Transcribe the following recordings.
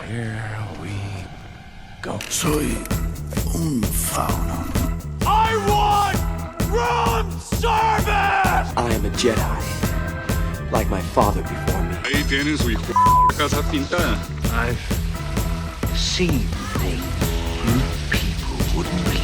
Here we go. Soy un fauno. I want room service! I am a Jedi, like my father before me. Ahí tienen su hijo casa pintada. I've seen things you people wouldn't believe.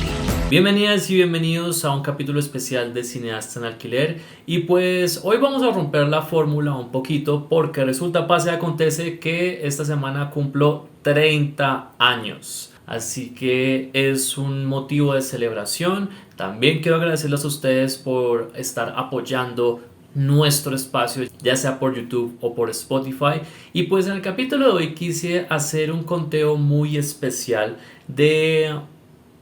Bienvenidas y bienvenidos a un capítulo especial de Cineasta en Alquiler. Y pues hoy vamos a romper la fórmula un poquito porque resulta, pasa y acontece que esta semana cumplo 30 años. Así que es un motivo de celebración. También quiero agradecerles a ustedes por estar apoyando nuestro espacio, ya sea por YouTube o por Spotify. Y pues en el capítulo de hoy quise hacer un conteo muy especial de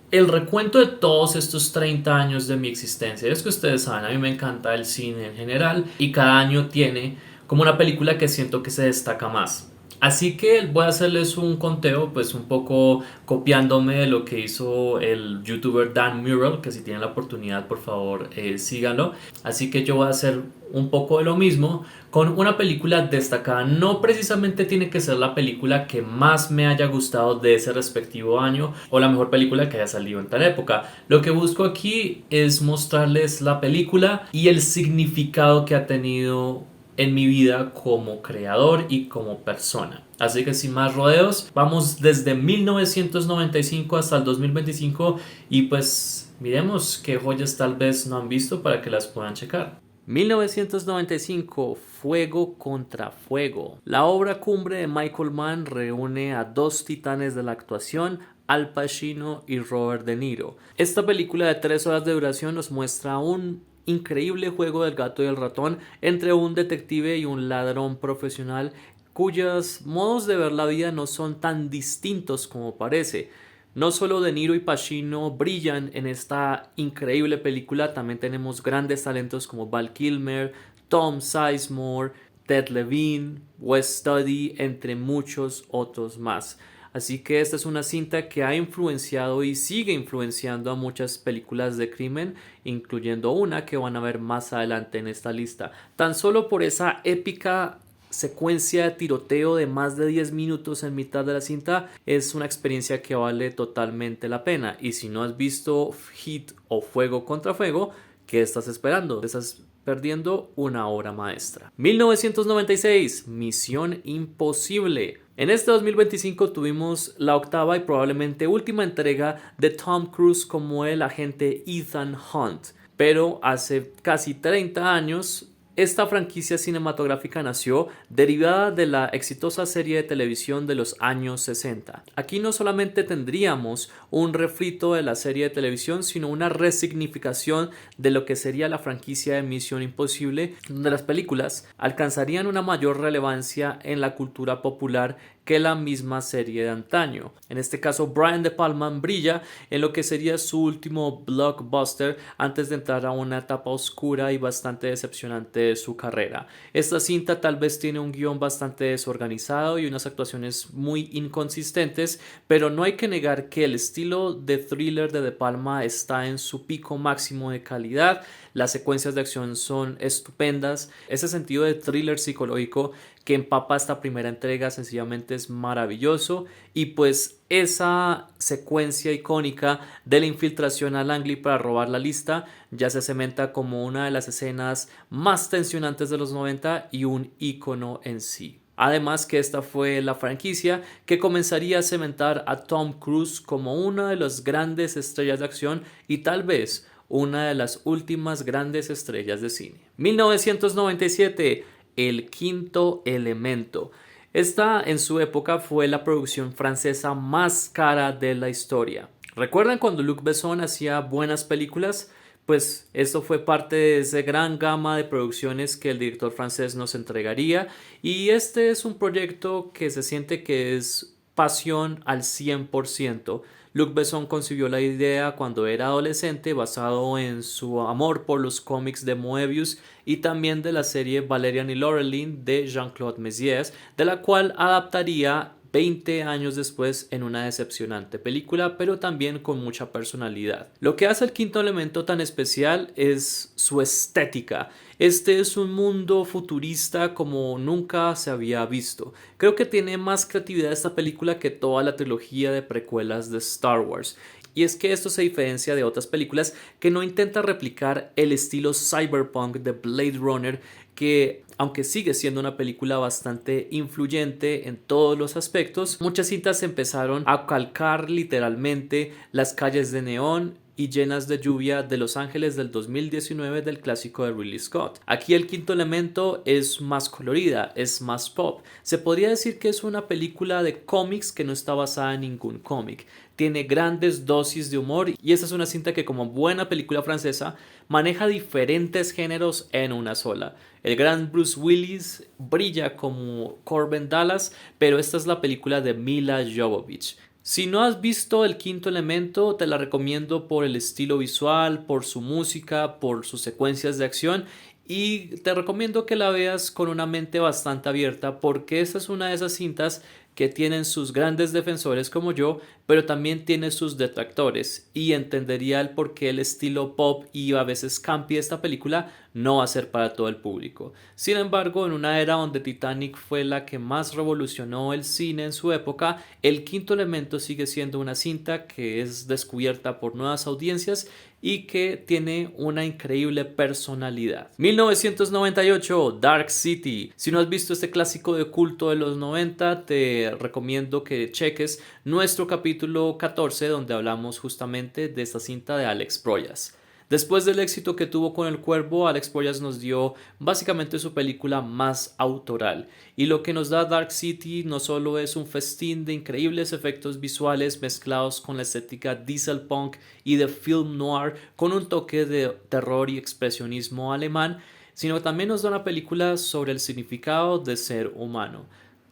el recuento de todos estos 30 años de mi existencia. Es que ustedes saben, a mí me encanta el cine en general y cada año tiene como una película que siento que se destaca más. Así que voy a hacerles un conteo, pues un poco copiándome de lo que hizo el youtuber Dan Murrell, que si tienen la oportunidad por favor síganlo. Así que yo voy a hacer un poco de lo mismo con una película destacada. No precisamente tiene que ser la película que más me haya gustado de ese respectivo año o la mejor película que haya salido en tal época. Lo que busco aquí es mostrarles la película y el significado que ha tenido en mi vida como creador y como persona. Así que sin más rodeos, vamos desde 1995 hasta el 2025 y pues miremos qué joyas tal vez no han visto para que las puedan checar. 1995, Fuego contra Fuego. La obra cumbre de Michael Mann reúne a dos titanes de la actuación, Al Pacino y Robert De Niro. Esta película de 3 horas de duración nos muestra un increíble juego del gato y el ratón entre un detective y un ladrón profesional cuyos modos de ver la vida no son tan distintos como parece. No solo De Niro y Pacino brillan en esta increíble película, también tenemos grandes talentos como Val Kilmer, Tom Sizemore, Ted Levine, Wes Studi, entre muchos otros más. Así que esta es una cinta que ha influenciado y sigue influenciando a muchas películas de crimen, incluyendo una que van a ver más adelante en esta lista. Tan solo por esa épica secuencia de tiroteo de más de 10 minutos en mitad de la cinta es una experiencia que vale totalmente la pena. Y si no has visto Heat o Fuego contra Fuego, ¿qué estás esperando? Estás perdiendo una obra maestra. 1996, Misión Imposible. En este 2025 tuvimos la octava y probablemente última entrega de Tom Cruise como el agente Ethan Hunt. Pero hace casi 30 años esta franquicia cinematográfica nació derivada de la exitosa serie de televisión de los años 60. Aquí no solamente tendríamos un refrito de la serie de televisión, sino una resignificación de lo que sería la franquicia de Misión Imposible, donde las películas alcanzarían una mayor relevancia en la cultura popular que la misma serie de antaño. En este caso, Brian De Palma brilla en lo que sería su último blockbuster antes de entrar a una etapa oscura y bastante decepcionante de su carrera. Esta cinta tal vez tiene un guión bastante desorganizado y unas actuaciones muy inconsistentes, pero no hay que negar que el estilo de thriller de De Palma está en su pico máximo de calidad. Las secuencias de acción son estupendas. Ese sentido de thriller psicológico que empapa esta primera entrega sencillamente es maravilloso. Y pues esa secuencia icónica de la infiltración a Langley para robar la lista ya se cementa como una de las escenas más tensionantes de los 90 y un ícono en sí. Además que esta fue la franquicia que comenzaría a cementar a Tom Cruise como una de las grandes estrellas de acción y tal vez una de las últimas grandes estrellas de cine. 1997, El Quinto Elemento. Esta en su época fue la producción francesa más cara de la historia. ¿Recuerdan cuando Luc Besson hacía buenas películas? Pues esto fue parte de esa gran gama de producciones que el director francés nos entregaría y este es un proyecto que se siente que es pasión al 100%. Luc Besson concibió la idea cuando era adolescente basado en su amor por los cómics de Moebius y también de la serie Valerian y Laureline de Jean-Claude Mézières, de la cual adaptaría 20 años después en una decepcionante película, pero también con mucha personalidad. Lo que hace el Quinto Elemento tan especial es su estética. Este es un mundo futurista como nunca se había visto. Creo que tiene más creatividad esta película que toda la trilogía de precuelas de Star Wars. Y es que esto se diferencia de otras películas que no intentan replicar el estilo cyberpunk de Blade Runner, que aunque sigue siendo una película bastante influyente en todos los aspectos, muchas cintas empezaron a calcar literalmente las calles de neón y llenas de lluvia de Los Ángeles del 2019 del clásico de Ridley Scott. Aquí el Quinto Elemento es más colorida, es más pop. Se podría decir que es una película de cómics que no está basada en ningún cómic. Tiene grandes dosis de humor y esta es una cinta que, como buena película francesa, maneja diferentes géneros en una sola. El gran Bruce Willis brilla como Corbin Dallas, pero esta es la película de Mila Jovovich. Si no has visto El Quinto Elemento, te la recomiendo por el estilo visual, por su música, por sus secuencias de acción, y te recomiendo que la veas con una mente bastante abierta, porque esta es una de esas cintas que tienen sus grandes defensores como yo, pero también tiene sus detractores, y entendería el por qué el estilo pop y a veces campy de esta película no va a ser para todo el público. Sin embargo, en una era donde Titanic fue la que más revolucionó el cine en su época, El Quinto Elemento sigue siendo una cinta que es descubierta por nuevas audiencias y que tiene una increíble personalidad. 1998, Dark City. Si no has visto este clásico de culto de los 90, te recomiendo que cheques nuestro capítulo 14, donde hablamos justamente de esta cinta de Alex Proyas. Después del éxito que tuvo con El Cuervo, Alex Proyas nos dio básicamente su película más autoral. Y lo que nos da Dark City no solo es un festín de increíbles efectos visuales mezclados con la estética diesel punk y de film noir con un toque de terror y expresionismo alemán, sino también nos da una película sobre el significado de ser humano.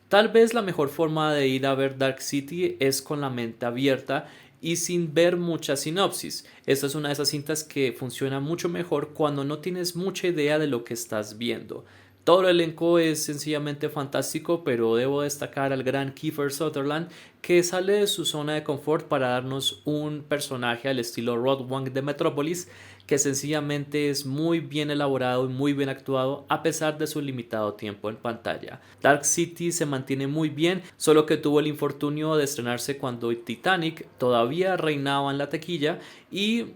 Tal vez la mejor forma de ir a ver Dark City es con la mente abierta y sin ver mucha sinopsis. Esta es una de esas cintas que funciona mucho mejor cuando no tienes mucha idea de lo que estás viendo. Todo el elenco es sencillamente fantástico, pero debo destacar al gran Kiefer Sutherland, que sale de su zona de confort para darnos un personaje al estilo Rod Wong de Metrópolis, que sencillamente es muy bien elaborado y muy bien actuado a pesar de su limitado tiempo en pantalla. Dark City se mantiene muy bien, solo que tuvo el infortunio de estrenarse cuando Titanic todavía reinaba en la taquilla y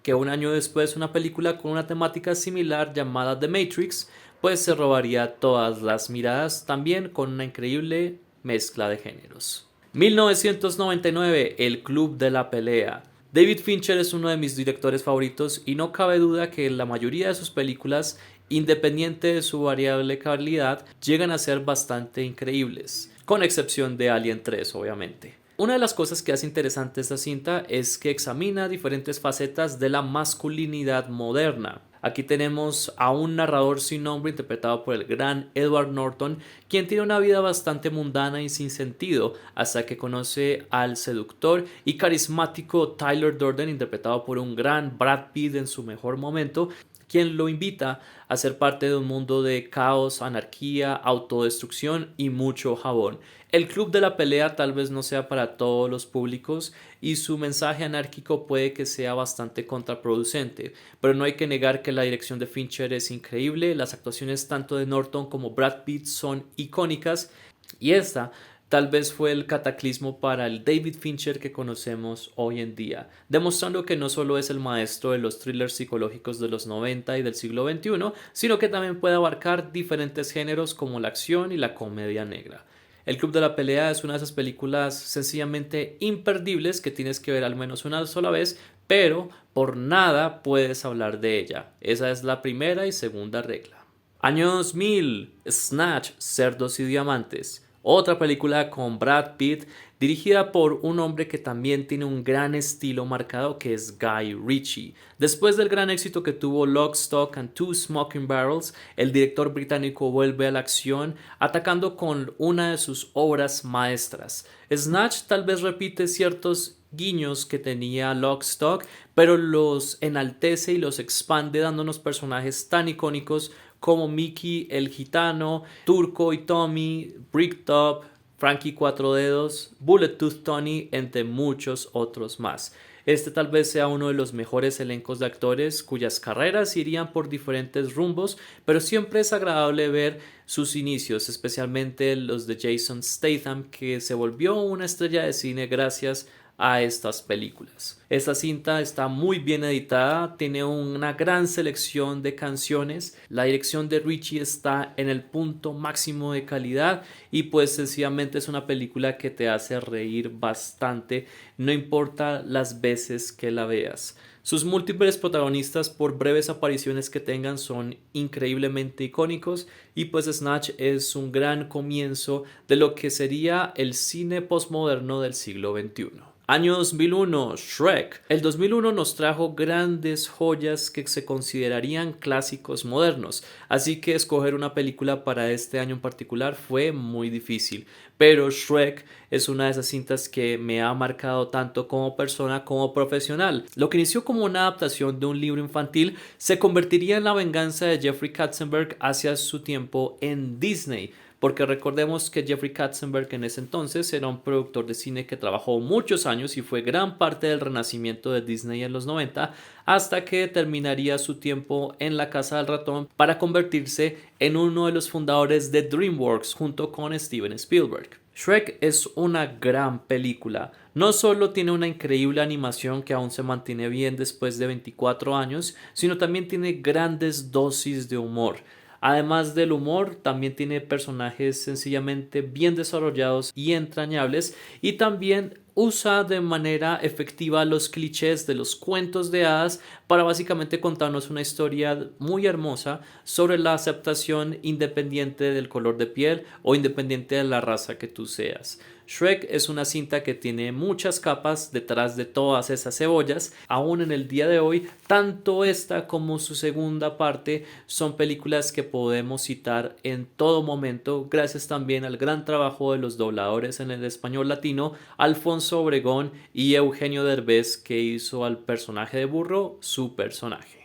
que un año después una película con una temática similar llamada The Matrix pues se robaría todas las miradas, también con una increíble mezcla de géneros. 1999, El Club de la Pelea. David Fincher es uno de mis directores favoritos y no cabe duda que la mayoría de sus películas, independiente de su variable calidad, llegan a ser bastante increíbles, con excepción de Alien 3, obviamente. Una de las cosas que hace interesante esta cinta es que examina diferentes facetas de la masculinidad moderna. Aquí tenemos a un narrador sin nombre interpretado por el gran Edward Norton, quien tiene una vida bastante mundana y sin sentido hasta que conoce al seductor y carismático Tyler Durden, interpretado por un gran Brad Pitt en su mejor momento, quien lo invita a ser parte de un mundo de caos, anarquía, autodestrucción y mucho jabón. El Club de la Pelea tal vez no sea para todos los públicos y su mensaje anárquico puede que sea bastante contraproducente, pero no hay que negar que la dirección de Fincher es increíble, las actuaciones tanto de Norton como Brad Pitt son icónicas y esta tal vez fue el cataclismo para el David Fincher que conocemos hoy en día, demostrando que no solo es el maestro de los thrillers psicológicos de los 90 y del siglo XXI, sino que también puede abarcar diferentes géneros como la acción y la comedia negra. El Club de la Pelea es una de esas películas sencillamente imperdibles que tienes que ver al menos una sola vez, pero por nada puedes hablar de ella. Esa es la primera y segunda regla. Año 2000, Snatch, Cerdos y Diamantes. Otra película con Brad Pitt, dirigida por un hombre que también tiene un gran estilo marcado, que es Guy Ritchie. Después del gran éxito que tuvo Lock, Stock and Two Smoking Barrels, el director británico vuelve a la acción atacando con una de sus obras maestras. Snatch tal vez repite ciertos guiños que tenía Lock, Stock, pero los enaltece y los expande dándonos personajes tan icónicos como Mickey el Gitano, Turco y Tommy, Bricktop, Frankie Cuatro Dedos, Bullet Tooth Tony, entre muchos otros más. Este tal vez sea uno de los mejores elencos de actores cuyas carreras irían por diferentes rumbos, pero siempre es agradable ver sus inicios, especialmente los de Jason Statham, que se volvió una estrella de cine gracias a estas películas. Esta cinta está muy bien editada, tiene una gran selección de canciones, la dirección de Ritchie está en el punto máximo de calidad y pues sencillamente es una película que te hace reír bastante, no importa las veces que la veas. Sus múltiples protagonistas, por breves apariciones que tengan, son increíblemente icónicos y pues Snatch es un gran comienzo de lo que sería el cine postmoderno del siglo XXI. Año 2001, Shrek. El 2001 nos trajo grandes joyas que se considerarían clásicos modernos, así que escoger una película para este año en particular fue muy difícil, pero Shrek es una de esas cintas que me ha marcado tanto como persona como profesional. Lo que inició como una adaptación de un libro infantil se convertiría en la venganza de Jeffrey Katzenberg hacia su tiempo en Disney. Porque recordemos que Jeffrey Katzenberg en ese entonces era un productor de cine que trabajó muchos años y fue gran parte del renacimiento de Disney en los 90 hasta que terminaría su tiempo en la Casa del Ratón para convertirse en uno de los fundadores de DreamWorks junto con Steven Spielberg. Shrek es una gran película. No solo tiene una increíble animación que aún se mantiene bien después de 24 años, sino también tiene grandes dosis de humor. Además del humor, también tiene personajes sencillamente bien desarrollados y entrañables y también usa de manera efectiva los clichés de los cuentos de hadas para básicamente contarnos una historia muy hermosa sobre la aceptación independiente del color de piel o independiente de la raza que tú seas. Shrek es una cinta que tiene muchas capas detrás de todas esas cebollas. Aún en el día de hoy, tanto esta como su segunda parte son películas que podemos citar en todo momento, gracias también al gran trabajo de los dobladores en el español latino, Alfonso Obregón y Eugenio Derbez, que hizo al personaje de Burro su personaje.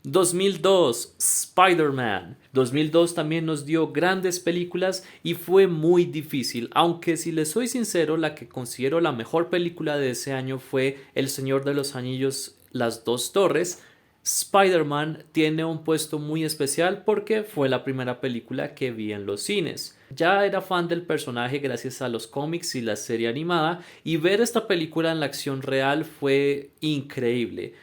2002, Spider-Man. 2002 también nos dio grandes películas y fue muy difícil, aunque si les soy sincero, la que considero la mejor película de ese año fue El Señor de los Anillos, Las Dos Torres. Spider-Man tiene un puesto muy especial porque fue la primera película que vi en los cines. Ya era fan del personaje gracias a los cómics y la serie animada y ver esta película en la acción real fue increíble.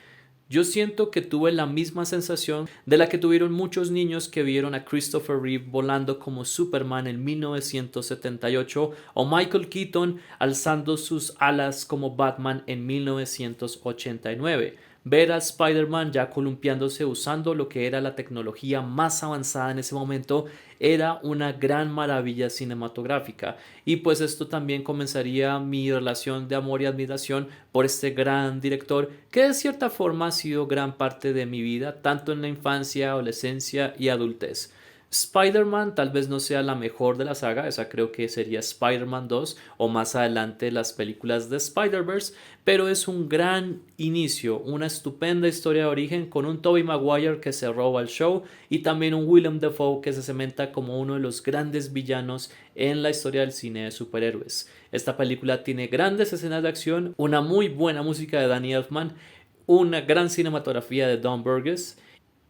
Yo siento que tuve la misma sensación de la que tuvieron muchos niños que vieron a Christopher Reeve volando como Superman en 1978 o Michael Keaton alzando sus alas como Batman en 1989. Ver a Spider-Man ya columpiándose usando lo que era la tecnología más avanzada en ese momento era una gran maravilla cinematográfica y pues esto también comenzaría mi relación de amor y admiración por este gran director que de cierta forma ha sido gran parte de mi vida tanto en la infancia, adolescencia y adultez. Spider-Man tal vez no sea la mejor de la saga, esa creo que sería Spider-Man 2 o más adelante las películas de Spider-Verse, pero es un gran inicio, una estupenda historia de origen con un Tobey Maguire que se roba el show y también un Willem Dafoe que se cementa como uno de los grandes villanos en la historia del cine de superhéroes. Esta película tiene grandes escenas de acción, una muy buena música de Danny Elfman, una gran cinematografía de Don Burgess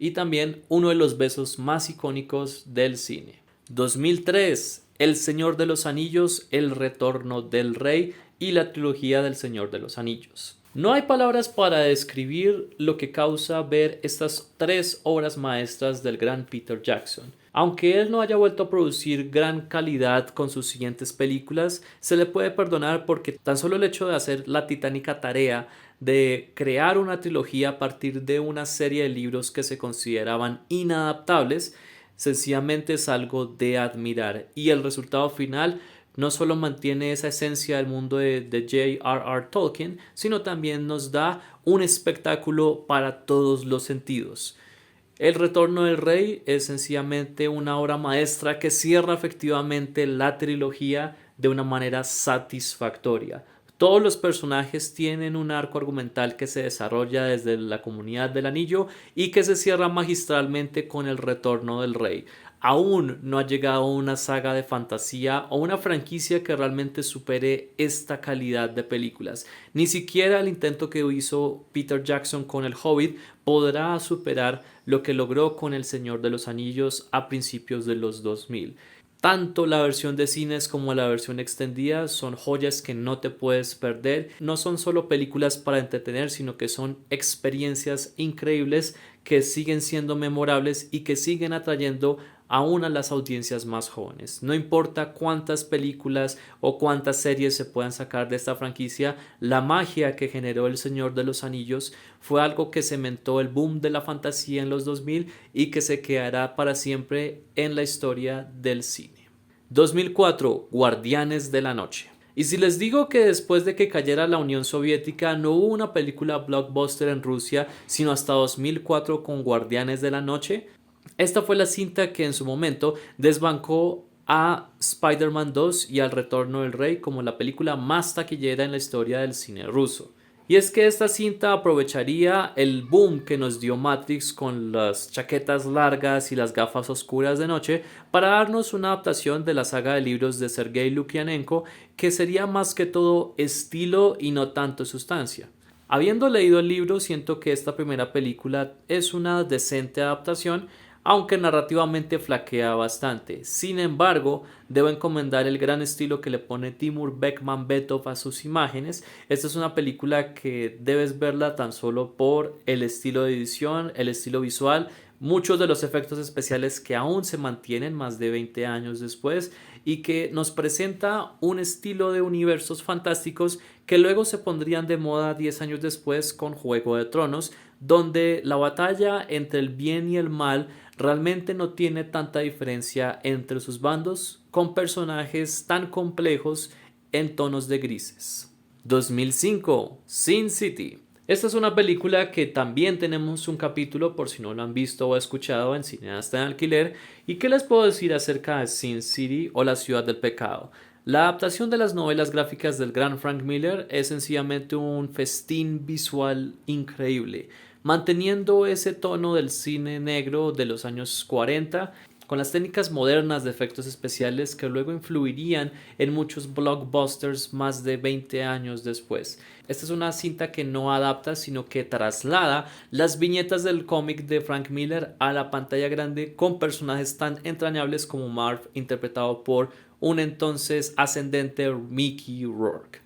y también uno de los besos más icónicos del cine. 2003, El Señor de los Anillos, El Retorno del Rey y la trilogía del Señor de los Anillos. No hay palabras para describir lo que causa ver estas tres obras maestras del gran Peter Jackson. Aunque él no haya vuelto a producir gran calidad con sus siguientes películas, se le puede perdonar porque tan solo el hecho de hacer la titánica tarea de crear una trilogía a partir de una serie de libros que se consideraban inadaptables, sencillamente es algo de admirar. Y el resultado final no solo mantiene esa esencia del mundo de J.R.R. Tolkien, sino también nos da un espectáculo para todos los sentidos. El Retorno del Rey es sencillamente una obra maestra que cierra efectivamente la trilogía de una manera satisfactoria. Todos los personajes tienen un arco argumental que se desarrolla desde la Comunidad del Anillo y que se cierra magistralmente con el Retorno del Rey. aún no ha llegado una saga de fantasía o una franquicia que realmente supere esta calidad de películas. Ni siquiera el intento que hizo Peter Jackson con El Hobbit podrá superar lo que logró con El Señor de los Anillos a principios de los 2000. Tanto la versión de cines como la versión extendida son joyas que no te puedes perder. No son solo películas para entretener, sino que son experiencias increíbles que siguen siendo memorables y que siguen atrayendo aún a las audiencias más jóvenes. No importa cuántas películas o cuántas series se puedan sacar de esta franquicia, la magia que generó El Señor de los Anillos fue algo que cementó el boom de la fantasía en los 2000 y que se quedará para siempre en la historia del cine. 2004, Guardianes de la Noche. Y si les digo que después de que cayera la Unión Soviética no hubo una película blockbuster en Rusia, sino hasta 2004 con Guardianes de la Noche, esta fue la cinta que en su momento desbancó a Spider-Man 2 y al Retorno del Rey como la película más taquillera en la historia del cine ruso. Y es que esta cinta aprovecharía el boom que nos dio Matrix con las chaquetas largas y las gafas oscuras de noche para darnos una adaptación de la saga de libros de Sergei Lukianenko que sería más que todo estilo y no tanto sustancia. Habiendo leído el libro, siento que esta primera película es una decente adaptación, aunque narrativamente flaquea bastante. Sin embargo, debo encomendar el gran estilo que le pone Timur Bekmambetov a sus imágenes. Esta es una película que debes verla tan solo por el estilo de edición, el estilo visual, muchos de los efectos especiales que aún se mantienen más de 20 años después y que nos presenta un estilo de universos fantásticos que luego se pondrían de moda 10 años después con Juego de Tronos, donde la batalla entre el bien y el mal realmente no tiene tanta diferencia entre sus bandos, con personajes tan complejos en tonos de grises. 2005, Sin City. Esta es una película que también tenemos un capítulo por si no lo han visto o escuchado en Cineasta en Alquiler. ¿Y qué les puedo decir acerca de Sin City o La Ciudad del Pecado? La adaptación de las novelas gráficas del gran Frank Miller es sencillamente un festín visual increíble, manteniendo ese tono del cine negro de los años 40 con las técnicas modernas de efectos especiales que luego influirían en muchos blockbusters más de 20 años después. Esta es una cinta que no adapta, sino que traslada las viñetas del cómic de Frank Miller a la pantalla grande con personajes tan entrañables como Marv, interpretado por un entonces ascendente Mickey Rourke.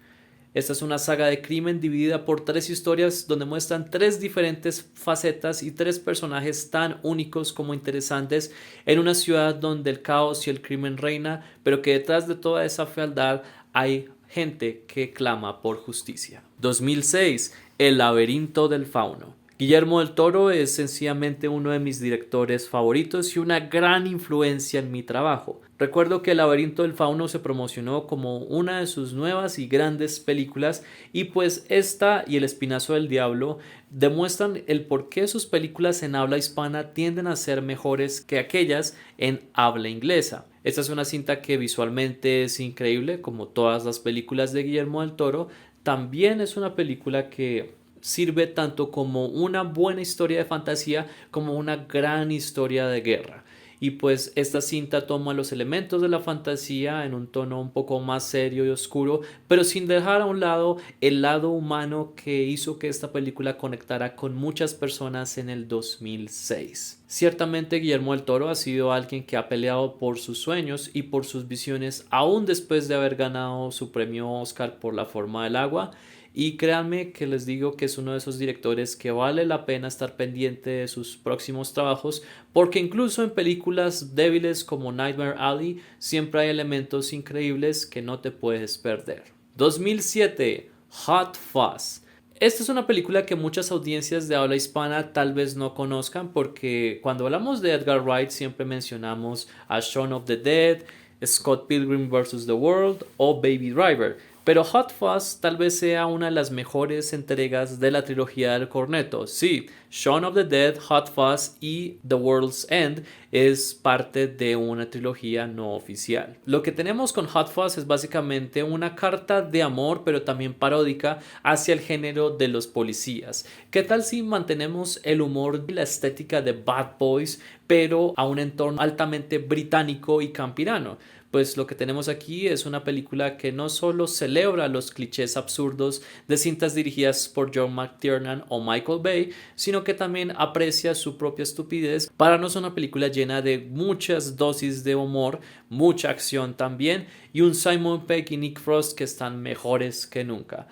Esta es una saga de crimen dividida por 3 historias donde muestran 3 diferentes facetas y 3 personajes tan únicos como interesantes en una ciudad donde el caos y el crimen reina, pero que detrás de toda esa fealdad hay gente que clama por justicia. 2006, El laberinto del fauno. Guillermo del Toro es sencillamente uno de mis directores favoritos y una gran influencia en mi trabajo. Recuerdo que El laberinto del fauno se promocionó como una de sus nuevas y grandes películas y pues esta y El espinazo del diablo demuestran el por qué sus películas en habla hispana tienden a ser mejores que aquellas en habla inglesa. Esta es una cinta que visualmente es increíble, como todas las películas de Guillermo del Toro. También es una película que sirve tanto como una buena historia de fantasía como una gran historia de guerra. Y pues esta cinta toma los elementos de la fantasía en un tono un poco más serio y oscuro, pero sin dejar a un lado el lado humano que hizo que esta película conectara con muchas personas en el 2006. Ciertamente Guillermo del Toro ha sido alguien que ha peleado por sus sueños y por sus visiones aún después de haber ganado su premio Oscar por La forma del agua. Y créanme que les digo que es uno de esos directores que vale la pena estar pendiente de sus próximos trabajos, porque incluso en películas débiles como Nightmare Alley siempre hay elementos increíbles que no te puedes perder. 2007, Hot Fuzz. Esta es una película que muchas audiencias de habla hispana tal vez no conozcan, porque cuando hablamos de Edgar Wright siempre mencionamos a Shaun of the Dead, Scott Pilgrim vs. The World o Baby Driver. Pero Hot Fuzz tal vez sea una de las mejores entregas de la trilogía del Cornetto. Sí, Shaun of the Dead, Hot Fuzz y The World's End es parte de una trilogía no oficial. Lo que tenemos con Hot Fuzz es básicamente una carta de amor, pero también paródica hacia el género de los policías. ¿Qué tal si mantenemos el humor y la estética de Bad Boys, pero a un entorno altamente británico y campirano? Pues lo que tenemos aquí es una película que no solo celebra los clichés absurdos de cintas dirigidas por John McTiernan o Michael Bay, sino que también aprecia su propia estupidez para no ser una película llena de muchas dosis de humor, mucha acción también y un Simon Pegg y Nick Frost que están mejores que nunca.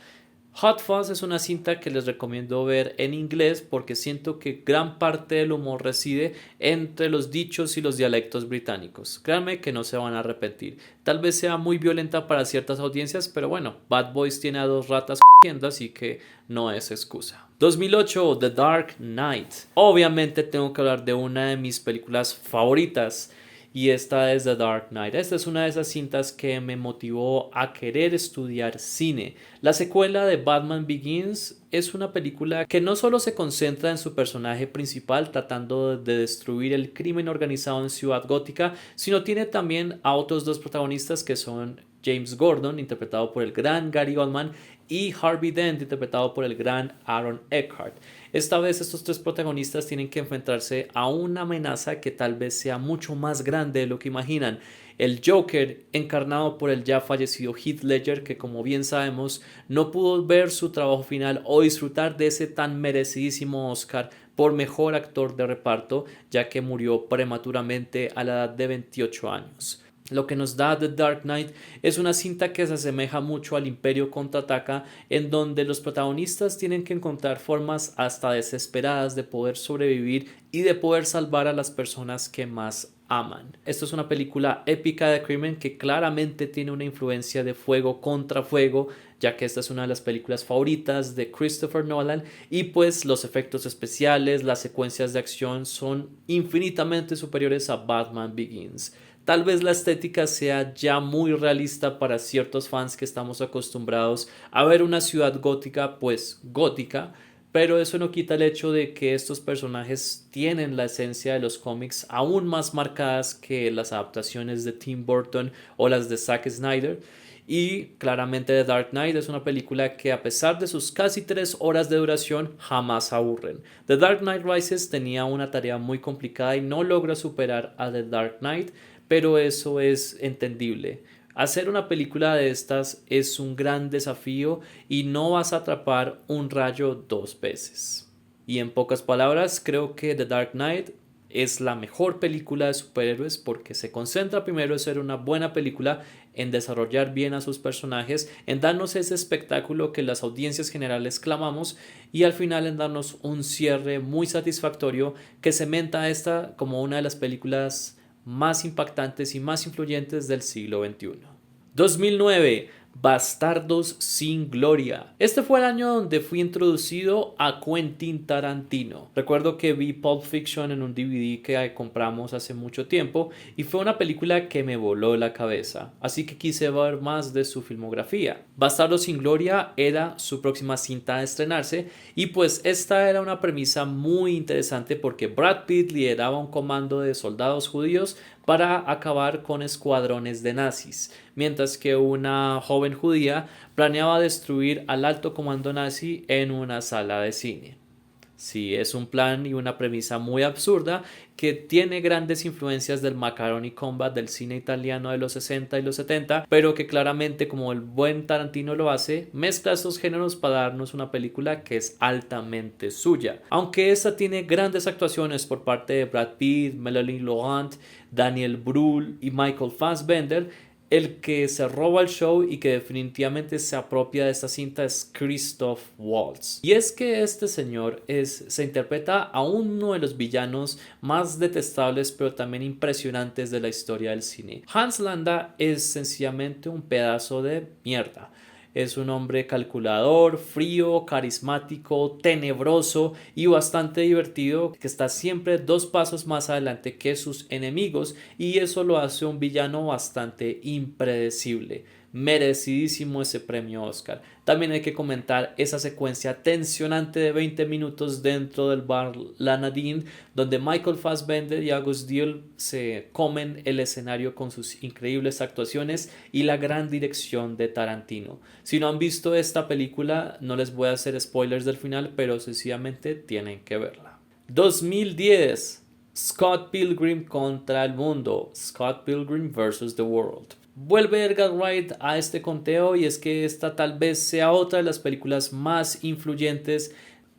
Hot Fuzz es una cinta que les recomiendo ver en inglés porque siento que gran parte del humor reside entre los dichos y los dialectos británicos. Créanme que no se van a arrepentir. Tal vez sea muy violenta para ciertas audiencias, pero bueno, Bad Boys tiene a dos ratas cogiendo, así que no es excusa. 2008, The Dark Knight. Obviamente tengo que hablar de una de mis películas favoritas. Y esta es The Dark Knight. Esta es una de esas cintas que me motivó a querer estudiar cine. La secuela de Batman Begins es una película que no solo se concentra en su personaje principal tratando de destruir el crimen organizado en Ciudad Gótica, sino tiene también a otros dos protagonistas que son James Gordon, interpretado por el gran Gary Oldman, y Harvey Dent, interpretado por el gran Aaron Eckhart. Esta vez estos tres protagonistas tienen que enfrentarse a una amenaza que tal vez sea mucho más grande de lo que imaginan. El Joker, encarnado por el ya fallecido Heath Ledger, que como bien sabemos no pudo ver su trabajo final o disfrutar de ese tan merecidísimo Oscar por mejor actor de reparto, ya que murió prematuramente a la edad de 28 años. Lo que nos da The Dark Knight es una cinta que se asemeja mucho al Imperio Contraataca, en donde los protagonistas tienen que encontrar formas hasta desesperadas de poder sobrevivir y de poder salvar a las personas que más aman. Esto es una película épica de crimen que claramente tiene una influencia de fuego contra fuego, ya que esta es una de las películas favoritas de Christopher Nolan y pues los efectos especiales, las secuencias de acción son infinitamente superiores a Batman Begins. Tal vez la estética sea ya muy realista para ciertos fans que estamos acostumbrados a ver una ciudad gótica, pues gótica, pero eso no quita el hecho de que estos personajes tienen la esencia de los cómics aún más marcadas que las adaptaciones de Tim Burton o las de Zack Snyder. Y claramente The Dark Knight es una película que a pesar de sus casi 3 horas de duración jamás aburren. The Dark Knight Rises tenía una tarea muy complicada y no logra superar a The Dark Knight, pero eso es entendible. Hacer una película de estas es un gran desafío y no vas a atrapar un rayo 2 veces. Y en pocas palabras, creo que The Dark Knight es la mejor película de superhéroes porque se concentra primero en ser una buena película, en desarrollar bien a sus personajes, en darnos ese espectáculo que las audiencias generales clamamos y al final en darnos un cierre muy satisfactorio que cementa esta como una de las películas más impactantes y más influyentes del siglo XXI. 2009, Bastardos sin Gloria. Este fue el año donde fui introducido a Quentin Tarantino. Recuerdo que vi Pulp Fiction en un DVD que compramos hace mucho tiempo y fue una película que me voló la cabeza, así que quise ver más de su filmografía. Bastardos sin Gloria era su próxima cinta a estrenarse y pues esta era una premisa muy interesante porque Brad Pitt lideraba un comando de soldados judíos para acabar con escuadrones de nazis, mientras que una joven judía planeaba destruir al alto comando nazi en una sala de cine. Sí, es un plan y una premisa muy absurda que tiene grandes influencias del Macaroni Combat del cine italiano de los 60 y los 70, pero que claramente, como el buen Tarantino lo hace, mezcla estos géneros para darnos una película que es altamente suya. Aunque esta tiene grandes actuaciones por parte de Brad Pitt, Melanie Laurent, Daniel Brühl y Michael Fassbender, el que se roba el show y que definitivamente se apropia de esta cinta es Christoph Waltz. Y es que este señor se interpreta a uno de los villanos más detestables pero también impresionantes de la historia del cine. Hans Landa es sencillamente un pedazo de mierda. Es un hombre calculador, frío, carismático, tenebroso y bastante divertido que está siempre 2 pasos más adelante que sus enemigos y eso lo hace un villano bastante impredecible. merecidísimo ese premio Oscar. También hay que comentar esa secuencia tensionante de 20 minutos dentro del bar La Nadine, donde Michael Fassbender y August Diehl se comen el escenario con sus increíbles actuaciones y la gran dirección de Tarantino. Si no han visto esta película, no les voy a hacer spoilers del final, pero sencillamente tienen que verla. 2010, Scott Pilgrim contra el mundo, Scott Pilgrim vs. The World. Vuelve Edgar Wright a este conteo y es que esta tal vez sea otra de las películas más influyentes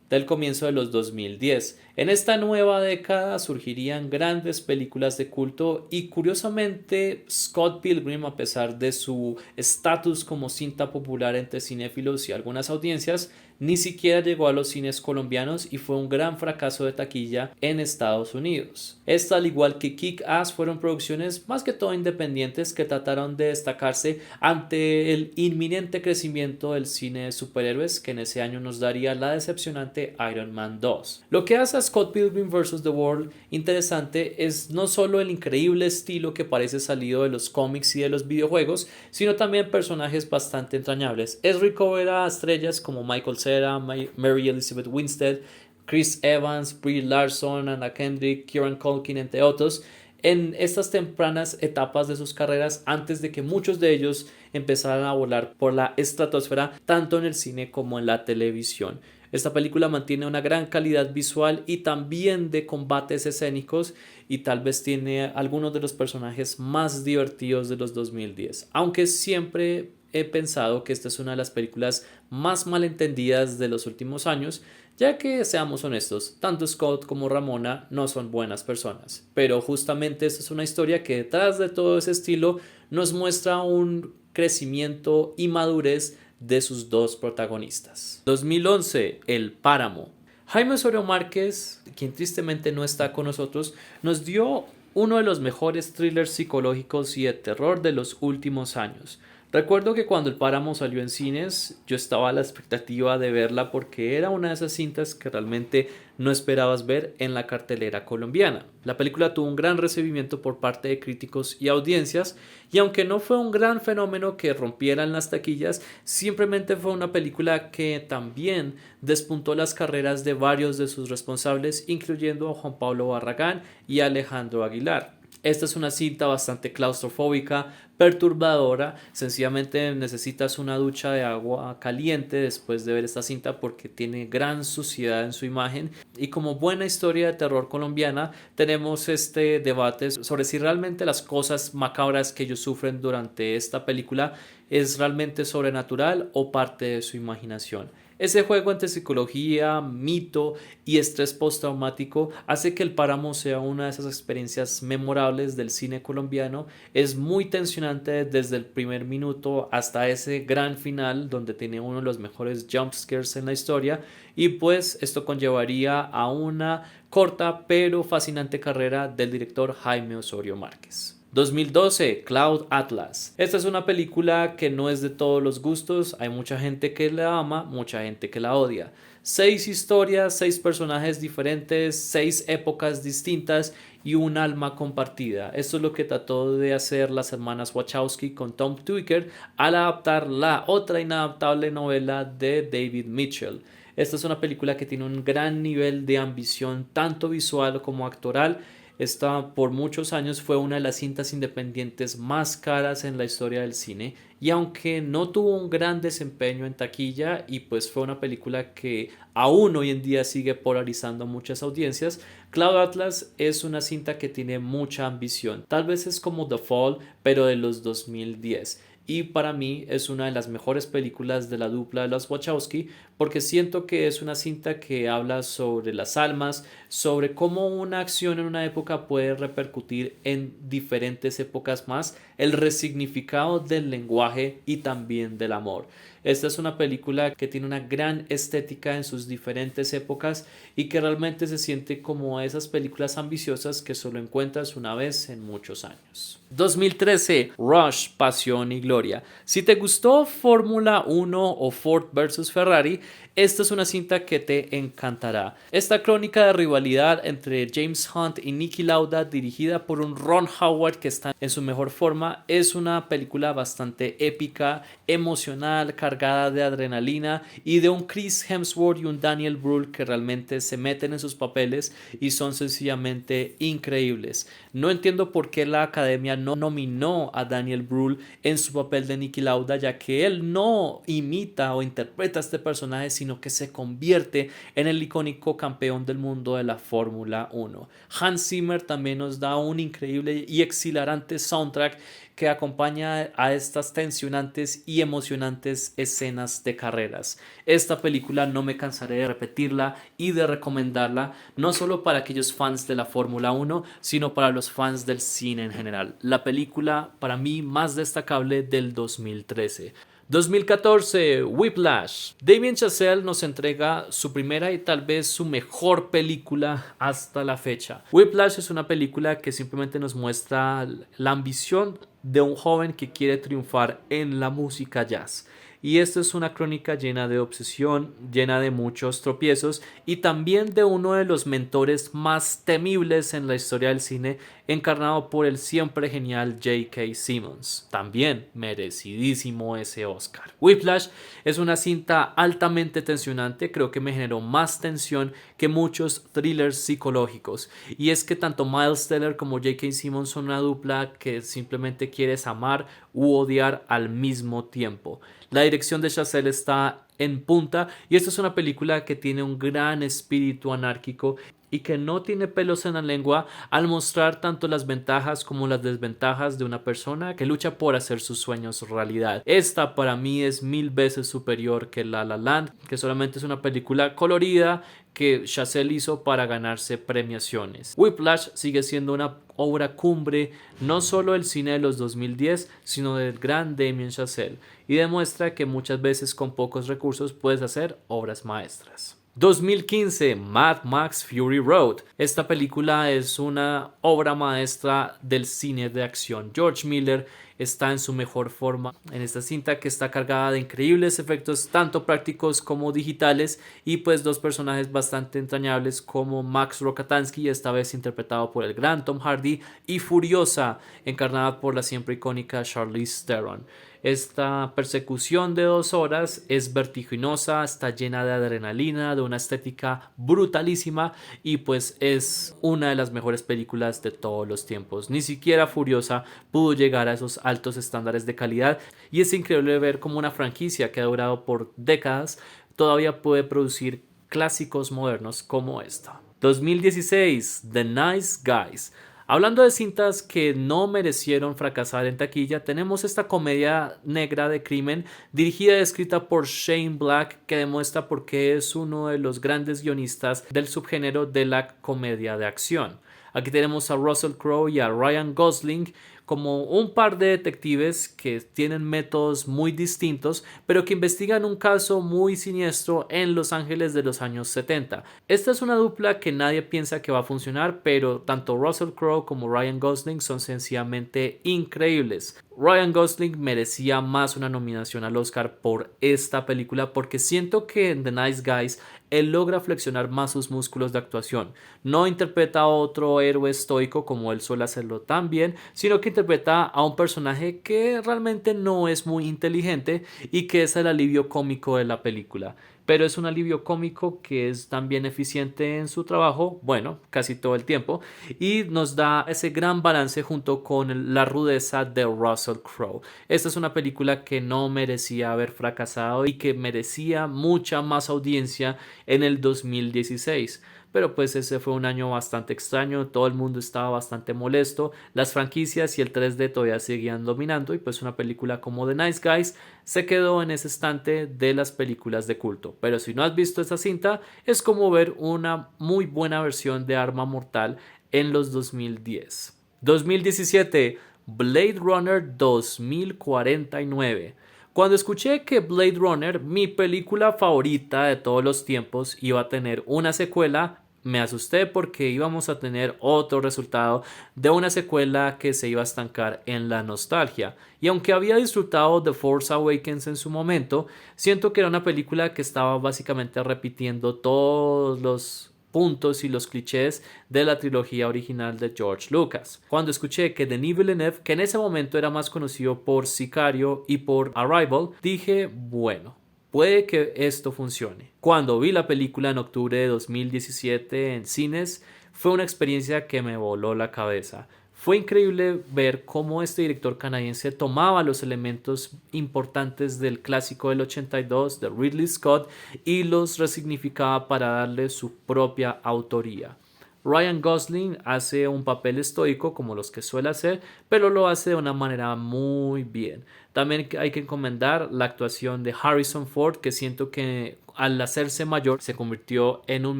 del comienzo de los 2010. En esta nueva década surgirían grandes películas de culto y curiosamente Scott Pilgrim, a pesar de su estatus como cinta popular entre cinéfilos y algunas audiencias, ni siquiera llegó a los cines colombianos y fue un gran fracaso de taquilla en Estados Unidos. Esta, al igual que Kick-Ass, fueron producciones más que todo independientes que trataron de destacarse ante el inminente crecimiento del cine de superhéroes que en ese año nos daría la decepcionante Iron Man 2. Lo que hace a Scott Pilgrim vs. The World interesante es no solo el increíble estilo que parece salido de los cómics y de los videojuegos, sino también personajes bastante entrañables. Es rico ver a estrellas como Michael Cera, Mary Elizabeth Winstead, Chris Evans, Brie Larson, Anna Kendrick, Kieran Culkin, entre otros, en estas tempranas etapas de sus carreras antes de que muchos de ellos empezaran a volar por la estratosfera tanto en el cine como en la televisión. Esta película mantiene una gran calidad visual y también de combates escénicos y tal vez tiene algunos de los personajes más divertidos de los 2010, aunque siempre he pensado que esta es una de las películas más malentendidas de los últimos años, ya que, seamos honestos, tanto Scott como Ramona no son buenas personas, pero justamente esta es una historia que detrás de todo ese estilo nos muestra un crecimiento y madurez de sus dos protagonistas. 2011, El Páramo. Jaime Osorio Márquez, quien tristemente no está con nosotros, nos dio uno de los mejores thrillers psicológicos y de terror de los últimos años. Recuerdo que cuando El Páramo salió en cines, yo estaba a la expectativa de verla porque era una de esas cintas que realmente no esperabas ver en la cartelera colombiana. La película tuvo un gran recibimiento por parte de críticos y audiencias, y aunque no fue un gran fenómeno que rompiera en las taquillas, simplemente fue una película que también despuntó las carreras de varios de sus responsables, incluyendo a Juan Pablo Barragán y Alejandro Aguilar. Esta es una cinta bastante claustrofóbica, perturbadora. Sencillamente necesitas una ducha de agua caliente después de ver esta cinta porque tiene gran suciedad en su imagen. Y como buena historia de terror colombiana, tenemos este debate sobre si realmente las cosas macabras que ellos sufren durante esta película es realmente sobrenatural o parte de su imaginación. Ese juego entre psicología, mito y estrés postraumático hace que El Páramo sea una de esas experiencias memorables del cine colombiano. Es muy tensionante desde el primer minuto hasta ese gran final donde tiene uno de los mejores jump scares en la historia, y pues esto conllevaría a una corta pero fascinante carrera del director Jaime Osorio Márquez. 2012, Cloud Atlas. Esta es una película que no es de todos los gustos, hay mucha gente que la ama, mucha gente que la odia. 6 historias, 6 personajes diferentes, 6 épocas distintas y un alma compartida. Esto es lo que trató de hacer las hermanas Wachowski con Tom Tykwer al adaptar la otra inadaptable novela de David Mitchell. Esta es una película que tiene un gran nivel de ambición tanto visual como actoral. Esta por muchos años fue una de las cintas independientes más caras en la historia del cine, y aunque no tuvo un gran desempeño en taquilla y pues fue una película que aún hoy en día sigue polarizando a muchas audiencias, Cloud Atlas es una cinta que tiene mucha ambición. Tal vez es como The Fall, pero de los 2010. Y para mí es una de las mejores películas de la dupla de los Wachowski porque siento que es una cinta que habla sobre las almas, sobre cómo una acción en una época puede repercutir en diferentes épocas más, el resignificado del lenguaje y también del amor. Esta es una película que tiene una gran estética en sus diferentes épocas y que realmente se siente como esas películas ambiciosas que solo encuentras una vez en muchos años. 2013, Rush, Pasión y Gloria. Si te gustó Fórmula 1 o Ford vs Ferrari, esta es una cinta que te encantará. Esta crónica de rivalidad entre James Hunt y Niki Lauda, dirigida por un Ron Howard que está en su mejor forma, es una película bastante épica, emocional, cargada de adrenalina y de un Chris Hemsworth y un Daniel Brühl que realmente se meten en sus papeles y son sencillamente increíbles. No entiendo por qué la academia no nominó a Daniel Brühl en su papel de Niki Lauda, ya que él no imita o interpreta a este personaje, sino que se convierte en el icónico campeón del mundo de la Fórmula 1. Hans Zimmer también nos da un increíble y exhilarante soundtrack que acompaña a estas tensionantes y emocionantes escenas de carreras. Esta película no me cansaré de repetirla y de recomendarla, no solo para aquellos fans de la Fórmula 1, sino para los fans del cine en general. La película para mí más destacable del 2013. 2014, Whiplash. Damien Chazelle nos entrega su primera y tal vez su mejor película hasta la fecha. Whiplash es una película que simplemente nos muestra la ambición de un joven que quiere triunfar en la música jazz. Y esta es una crónica llena de obsesión, llena de muchos tropiezos y también de uno de los mentores más temibles en la historia del cine, encarnado por el siempre genial J.K. Simmons. También merecidísimo ese Oscar. Whiplash es una cinta altamente tensionante, creo que me generó más tensión que muchos thrillers psicológicos. Y es que tanto Miles Teller como J.K. Simmons son una dupla que simplemente quieres amar u odiar al mismo tiempo. La dirección de Chazelle está en punta y esta es una película que tiene un gran espíritu anárquico y que no tiene pelos en la lengua al mostrar tanto las ventajas como las desventajas de una persona que lucha por hacer sus sueños realidad. Esta para mí es 1000 veces superior que La La Land, que solamente es una película colorida que Chazelle hizo para ganarse premiaciones. Whiplash sigue siendo una obra cumbre no solo del cine de los 2010, sino del gran Damien Chazelle, y demuestra que muchas veces con pocos recursos puedes hacer obras maestras. 2015, Mad Max Fury Road. Esta película es una obra maestra del cine de acción. George Miller está en su mejor forma en esta cinta, que está cargada de increíbles efectos tanto prácticos como digitales y pues dos personajes bastante entrañables como Max Rokatansky, esta vez interpretado por el gran Tom Hardy, y Furiosa, encarnada por la siempre icónica Charlize Theron. Esta persecución de 2 horas es vertiginosa, está llena de adrenalina, de una estética brutalísima y pues es una de las mejores películas de todos los tiempos. Ni siquiera Furiosa pudo llegar a esos altos estándares de calidad y es increíble ver cómo una franquicia que ha durado por décadas todavía puede producir clásicos modernos como esta. 2016, The Nice Guys. Hablando de cintas que no merecieron fracasar en taquilla, tenemos esta comedia negra de crimen dirigida y escrita por Shane Black, que demuestra por qué es uno de los grandes guionistas del subgénero de la comedia de acción. Aquí tenemos a Russell Crowe y a Ryan Gosling como un par de detectives que tienen métodos muy distintos, pero que investigan un caso muy siniestro en Los Ángeles de los años 70. Esta es una dupla que nadie piensa que va a funcionar, pero tanto Russell Crowe como Ryan Gosling son sencillamente increíbles. Ryan Gosling merecía más una nominación al Oscar por esta película, porque siento que en The Nice Guys él logra flexionar más sus músculos de actuación. No interpreta a otro héroe estoico como él suele hacerlo tan bien, sino que interpreta a un personaje que realmente no es muy inteligente y que es el alivio cómico de la película. Pero es un alivio cómico que es también eficiente en su trabajo, bueno, casi todo el tiempo, y nos da ese gran balance junto con la rudeza de Russell Crowe. Esta es una película que no merecía haber fracasado y que merecía mucha más audiencia en el 2016. Pero pues ese fue un año bastante extraño, todo el mundo estaba bastante molesto, las franquicias y el 3D todavía seguían dominando y pues una película como The Nice Guys se quedó en ese estante de las películas de culto. Pero si no has visto esa cinta, es como ver una muy buena versión de Arma Mortal en los 2010. 2017, Blade Runner 2049. Cuando escuché que Blade Runner, mi película favorita de todos los tiempos, iba a tener una secuela, me asusté porque íbamos a tener otro resultado de una secuela que se iba a estancar en la nostalgia. Y aunque había disfrutado The Force Awakens en su momento, siento que era una película que estaba básicamente repitiendo todos los puntos y los clichés de la trilogía original de George Lucas. Cuando escuché que Denis Villeneuve, que en ese momento era más conocido por Sicario y por Arrival, dije, bueno, puede que esto funcione. Cuando vi la película en octubre de 2017 en cines, fue una experiencia que me voló la cabeza. Fue increíble ver cómo este director canadiense tomaba los elementos importantes del clásico del 82 de Ridley Scott y los resignificaba para darle su propia autoría. Ryan Gosling hace un papel estoico como los que suele hacer, pero lo hace de una manera muy bien. También hay que encomendar la actuación de Harrison Ford, que siento que al hacerse mayor se convirtió en un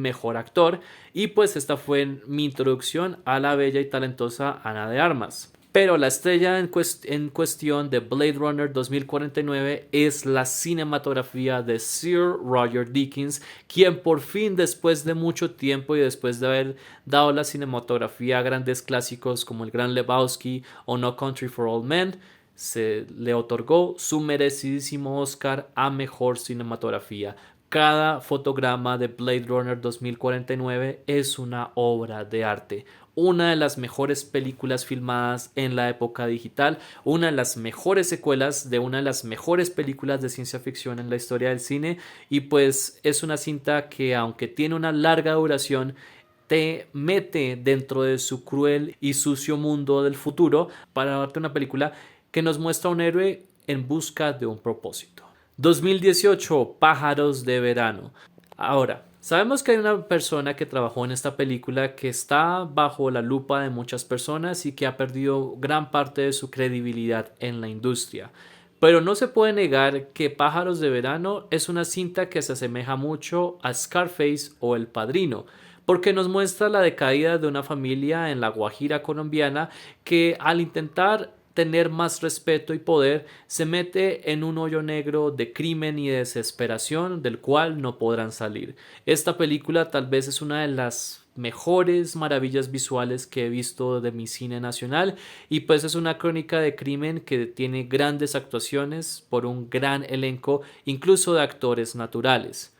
mejor actor, y pues esta fue mi introducción a la bella y talentosa Ana de Armas. Pero la estrella en cuestión de Blade Runner 2049 es la cinematografía de Sir Roger Deakins, quien por fin, después de mucho tiempo y después de haber dado la cinematografía a grandes clásicos como El Gran Lebowski o No Country for Old Men, se le otorgó su merecidísimo Oscar a Mejor Cinematografía. Cada fotograma de Blade Runner 2049 es una obra de arte. Una de las mejores películas filmadas en la época digital, una de las mejores secuelas de una de las mejores películas de ciencia ficción en la historia del cine, y pues es una cinta que, aunque tiene una larga duración, te mete dentro de su cruel y sucio mundo del futuro para darte una película que nos muestra un héroe en busca de un propósito. 2018, Pájaros de Verano. Ahora, sabemos que hay una persona que trabajó en esta película que está bajo la lupa de muchas personas y que ha perdido gran parte de su credibilidad en la industria. Pero no se puede negar que Pájaros de Verano es una cinta que se asemeja mucho a Scarface o El Padrino, porque nos muestra la decaída de una familia en la Guajira colombiana que, al intentar tener más respeto y poder, se mete en un hoyo negro de crimen y desesperación del cual no podrán salir. Esta película tal vez es una de las mejores maravillas visuales que he visto de mi cine nacional, y pues es una crónica de crimen que tiene grandes actuaciones por un gran elenco, incluso de actores naturales.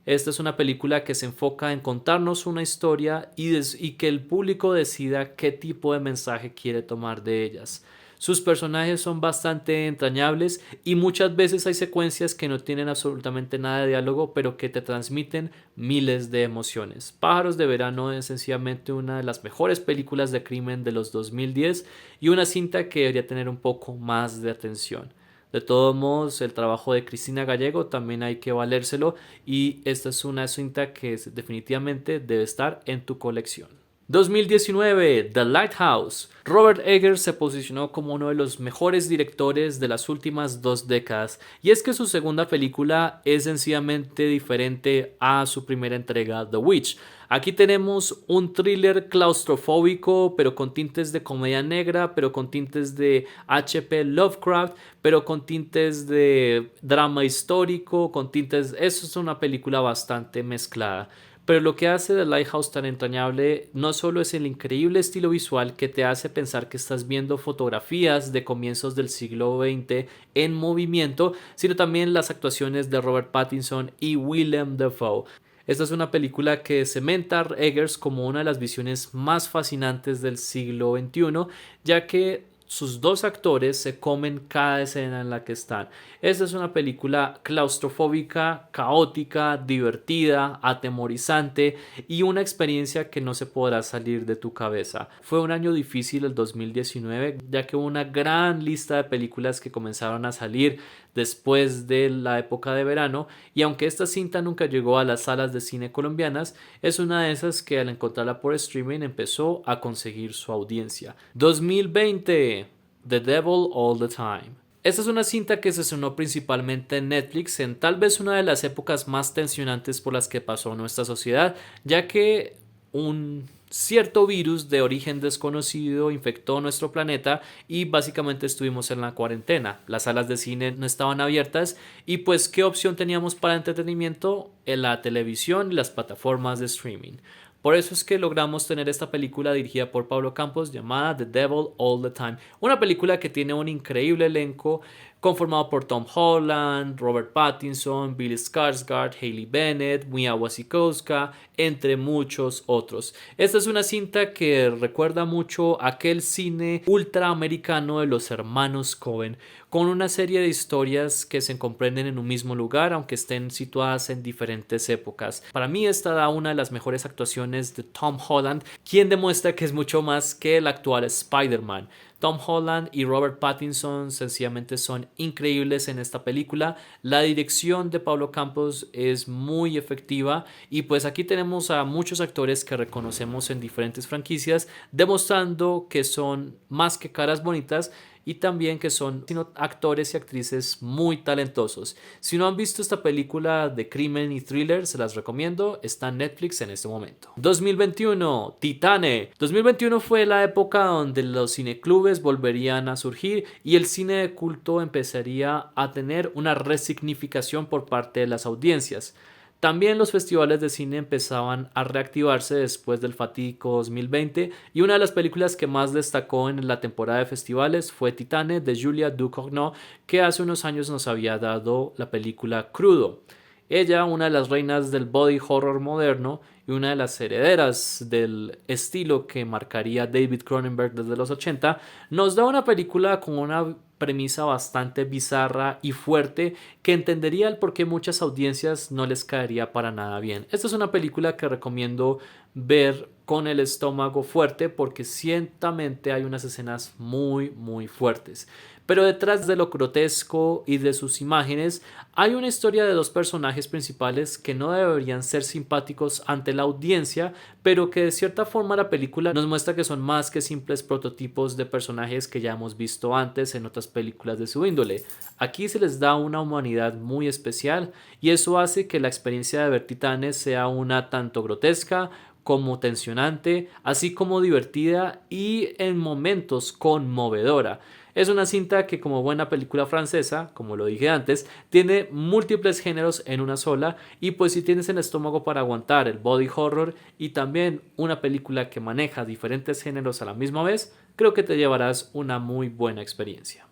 Esta es una película que se enfoca en contarnos una historia y que el público decida qué tipo de mensaje quiere tomar de ellas. Sus personajes son bastante entrañables y muchas veces hay secuencias que no tienen absolutamente nada de diálogo, pero que te transmiten miles de emociones. Pájaros de Verano es sencillamente una de las mejores películas de crimen de los 2010 y una cinta que debería tener un poco más de atención. De todos modos, el trabajo de Cristina Gallego también hay que valérselo, y esta es una cinta que definitivamente debe estar en tu colección. 2019, The Lighthouse. Robert Eggers se posicionó como uno de los mejores directores de las últimas 2 décadas, y es que su segunda película es sencillamente diferente a su primera entrega, The Witch. Aquí tenemos un thriller claustrofóbico, pero con tintes de comedia negra, pero con tintes de H.P. Lovecraft, pero con tintes de drama histórico, con tintes... Eso es una película bastante mezclada. Pero lo que hace The Lighthouse tan entrañable no solo es el increíble estilo visual que te hace pensar que estás viendo fotografías de comienzos del siglo XX en movimiento, sino también las actuaciones de Robert Pattinson y Willem Dafoe. Esta es una película que cementa a Eggers como una de las visiones más fascinantes del siglo XXI, ya que sus 2 actores se comen cada escena en la que están. Esta es una película claustrofóbica, caótica, divertida, atemorizante y una experiencia que no se podrá salir de tu cabeza. Fue un año difícil el 2019, ya que hubo una gran lista de películas que comenzaron a salir después de la época de verano, y aunque esta cinta nunca llegó a las salas de cine colombianas, es una de esas que al encontrarla por streaming empezó a conseguir su audiencia. 2020, The Devil All the Time. Esta es una cinta que se estrenó principalmente en Netflix en tal vez una de las épocas más tensionantes por las que pasó nuestra sociedad, ya que un cierto virus de origen desconocido infectó nuestro planeta y básicamente estuvimos en la cuarentena. Las salas de cine no estaban abiertas y pues ¿qué opción teníamos para entretenimiento? En la televisión y las plataformas de streaming. Por eso es que logramos tener esta película dirigida por Pablo Campos llamada The Devil All the Time. Una película que tiene un increíble elenco conformado por Tom Holland, Robert Pattinson, Bill Skarsgård, Hailey Bennett, Mia Wasikowska, entre muchos otros. Esta es una cinta que recuerda mucho aquel cine ultraamericano de los hermanos Coen, con una serie de historias que se comprenden en un mismo lugar, aunque estén situadas en diferentes épocas. Para mí esta da una de las mejores actuaciones de Tom Holland, quien demuestra que es mucho más que el actual Spider-Man. Tom Holland y Robert Pattinson sencillamente son increíbles en esta película. La dirección de Pablo Campos es muy efectiva y pues aquí tenemos a muchos actores que reconocemos en diferentes franquicias, demostrando que son más que caras bonitas y también que son actores y actrices muy talentosos. Si no han visto esta película de crimen y thriller, se las recomiendo, está en Netflix en este momento. 2021, Titane. 2021 fue la época donde los cineclubes volverían a surgir y el cine de culto empezaría a tener una resignificación por parte de las audiencias. También los festivales de cine empezaban a reactivarse después del fatídico 2020 y una de las películas que más destacó en la temporada de festivales fue Titane de Julia Ducournau, que hace unos años nos había dado la película Crudo. Ella, una de las reinas del body horror moderno y una de las herederas del estilo que marcaría David Cronenberg desde los 80, nos da una película con una premisa bastante bizarra y fuerte que entendería el por qué muchas audiencias no les caería para nada bien. Esta es una película que recomiendo ver con el estómago fuerte porque ciertamente hay unas escenas muy fuertes. Pero detrás de lo grotesco y de sus imágenes hay una historia de dos personajes principales que no deberían ser simpáticos ante la audiencia, pero que de cierta forma la película nos muestra que son más que simples prototipos de personajes que ya hemos visto antes en otras películas de su índole. Aquí se les da una humanidad muy especial y eso hace que la experiencia de ver Titanes sea una tanto grotesca como tensionante, así como divertida y en momentos conmovedora. Es una cinta que, como buena película francesa, como lo dije antes, tiene múltiples géneros en una sola y pues si tienes el estómago para aguantar el body horror y también una película que maneja diferentes géneros a la misma vez, creo que te llevarás una muy buena experiencia.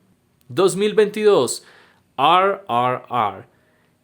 2022, RRR.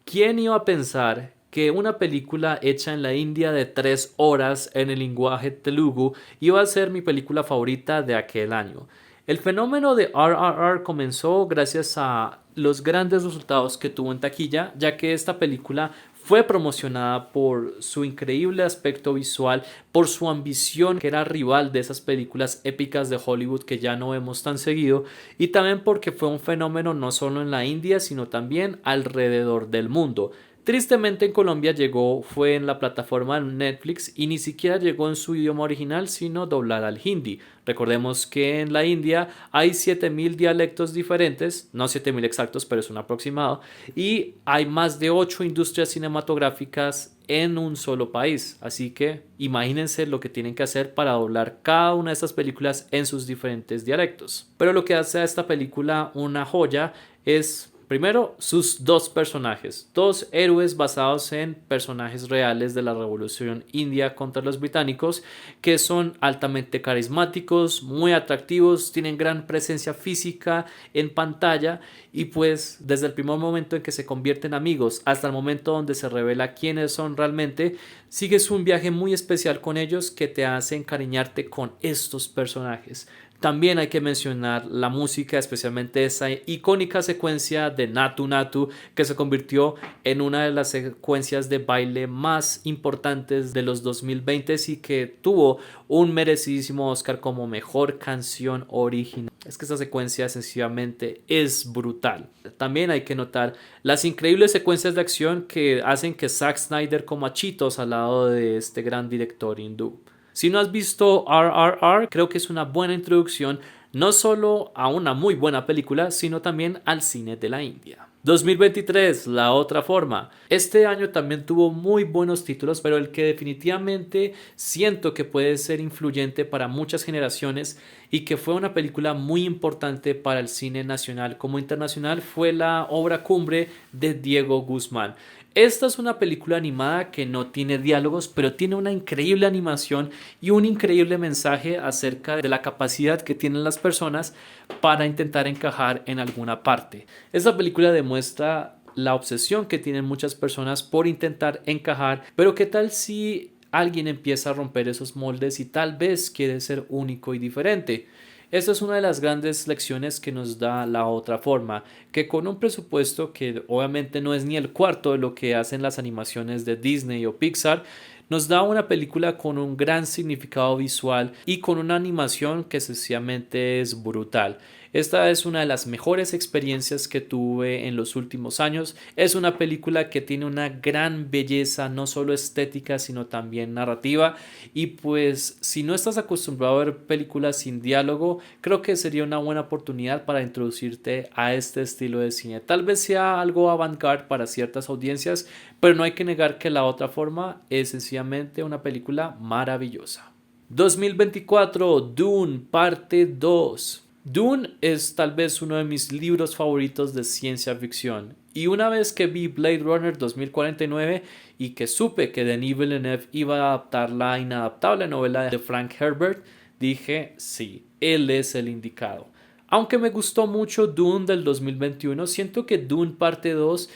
¿Quién iba a pensar que una película hecha en la India de 3 horas en el lenguaje telugu iba a ser mi película favorita de aquel año? El fenómeno de RRR comenzó gracias a los grandes resultados que tuvo en taquilla, ya que esta película fue promocionada por su increíble aspecto visual, por su ambición que era rival de esas películas épicas de Hollywood que ya no vemos tan seguido, y también porque fue un fenómeno no solo en la India, sino también alrededor del mundo. Tristemente en Colombia fue en la plataforma de Netflix y ni siquiera llegó en su idioma original sino doblada al hindi. Recordemos que en la India hay 7000 dialectos diferentes, no 7000 exactos pero es un aproximado, y hay más de 8 industrias cinematográficas en un solo país, así que imagínense lo que tienen que hacer para doblar cada una de estas películas en sus diferentes dialectos. Pero lo que hace a esta película una joya es primero, sus dos personajes, dos héroes basados en personajes reales de la Revolución India contra los británicos, que son altamente carismáticos, muy atractivos, tienen gran presencia física en pantalla y pues desde el primer momento en que se convierten amigos hasta el momento donde se revela quiénes son realmente, sigues un viaje muy especial con ellos que te hace encariñarte con estos personajes. También hay que mencionar la música, especialmente esa icónica secuencia de Natu Natu que se convirtió en una de las secuencias de baile más importantes de los 2020 y que tuvo un merecidísimo Oscar como mejor canción original. Es que esta secuencia sencillamente es brutal. También hay que notar las increíbles secuencias de acción que hacen que Zack Snyder coma chitos al lado de este gran director hindú. Si no has visto RRR, creo que es una buena introducción no solo a una muy buena película, sino también al cine de la India. 2023, La otra forma. Este año también tuvo muy buenos títulos, pero el que definitivamente siento que puede ser influyente para muchas generaciones y que fue una película muy importante para el cine nacional como internacional fue la obra cumbre de Diego Guzmán. Esta es una película animada que no tiene diálogos, pero tiene una increíble animación y un increíble mensaje acerca de la capacidad que tienen las personas para intentar encajar en alguna parte. Esta película demuestra la obsesión que tienen muchas personas por intentar encajar, pero ¿qué tal si alguien empieza a romper esos moldes y tal vez quiere ser único y diferente? Esta es una de las grandes lecciones que nos da La otra forma, que con un presupuesto que obviamente no es ni el cuarto de lo que hacen las animaciones de Disney o Pixar, nos da una película con un gran significado visual y con una animación que sencillamente es brutal. Esta es una de las mejores experiencias que tuve en los últimos años. Es una película que tiene una gran belleza, no solo estética, sino también narrativa. Y pues si no estás acostumbrado a ver películas sin diálogo, creo que sería una buena oportunidad para introducirte a este estilo de cine. Tal vez sea algo avant-garde para ciertas audiencias, pero no hay que negar que La otra forma es sencillamente una película maravillosa. 2024, Dune, parte 2. Dune es tal vez uno de mis libros favoritos de ciencia ficción, y una vez que vi Blade Runner 2049 y que supe que Denis Villeneuve iba a adaptar la inadaptable novela de Frank Herbert, dije sí, él es el indicado. Aunque me gustó mucho Dune del 2021, siento que Dune parte 2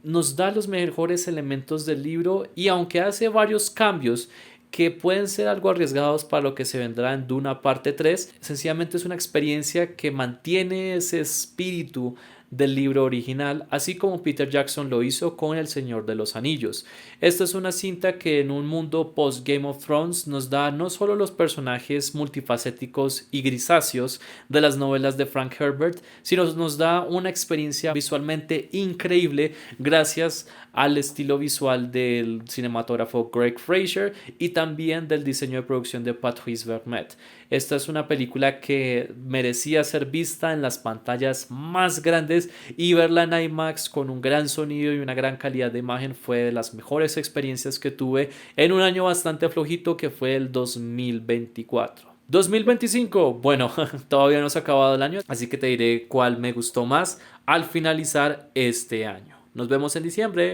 nos da los mejores elementos del libro, y aunque hace varios cambios que pueden ser algo arriesgados para lo que se vendrá en Duna parte 3, sencillamente es una experiencia que mantiene ese espíritu del libro original, así como Peter Jackson lo hizo con El Señor de los Anillos. Esta es una cinta que en un mundo post Game of Thrones nos da no solo los personajes multifacéticos y grisáceos de las novelas de Frank Herbert, sino nos da una experiencia visualmente increíble gracias al estilo visual del cinematógrafo Greg Fraser y también del diseño de producción de Patrice Vermette. Esta es una película que merecía ser vista en las pantallas más grandes, y verla en IMAX con un gran sonido y una gran calidad de imagen fue de las mejores experiencias que tuve en un año bastante flojito que fue el 2024. 2025, bueno, todavía no se ha acabado el año, así que te diré cuál me gustó más al finalizar este año. Nos vemos en diciembre.